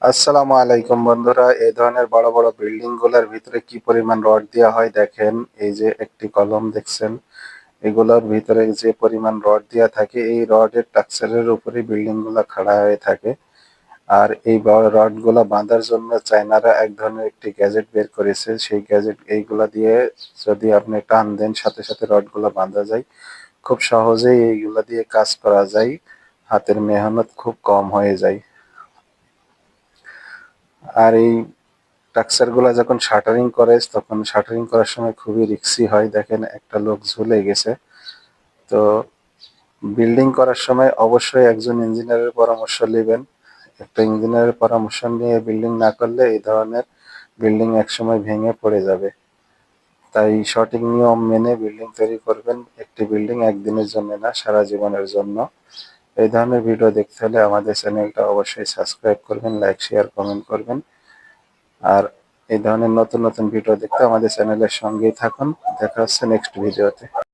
আসসালামু আলাইকুম বন্ধুরা, এই ধরনের বড় বড় বিল্ডিং গুলোর ভিতরে কি পরিমাণ রড দেওয়া হয় দেখেন। এই যে একটি কলম দেখছেন, এগুলোর ভিতরে যে পরিমাণ রড দেওয়া থাকে, এই রডের টাক্সারের উপরে বিল্ডিং গুলা খাড়া হয়ে থাকে। আর এই বড় রড গুলা বাঁধার জন্য চায়নারা এক ধরনের একটি গ্যাজেট বের করেছে। সেই গ্যাজেট এইগুলা দিয়ে যদি আপনি টান দেন, সাথে সাথে রড গুলা বাঁধা যায়। খুব সহজেই এইগুলা দিয়ে কাজ করা যায়, হাতের মেহনত খুব কম হয়ে যায়। আর এই স্ট্রাকচার গুলা যখন শাটারিং করে, তখন শাটারিং করার সময় খুবই রিস্কি হয়। দেখেন একটা লোক ঝুলে গেছে। তো বিল্ডিং করার সময় অবশ্যই একজন ইঞ্জিনিয়ারের পরামর্শ নেবেন। একটা ইঞ্জিনিয়ারের পরামর্শ নিয়ে বিল্ডিং না করলে এই ধরনের বিল্ডিং একসময় ভেঙে পড়ে যাবে। তাই সঠিক নিয়ম মেনে বিল্ডিং তৈরি করবেন। একটি বিল্ডিং একদিনের জন্য না, সারা জীবনের জন্য। এই ধরনের ভিডিও দেখতে হলে আমাদের চ্যানেলটা অবশ্যই সাবস্ক্রাইব করবেন, লাইক শেয়ার কমেন্ট করবেন। আর এই ধরনের নতুন নতুন ভিডিও দেখতে আমাদের চ্যানেলের সঙ্গেই থাকুন। দেখা হচ্ছে নেক্সট ভিডিওতে।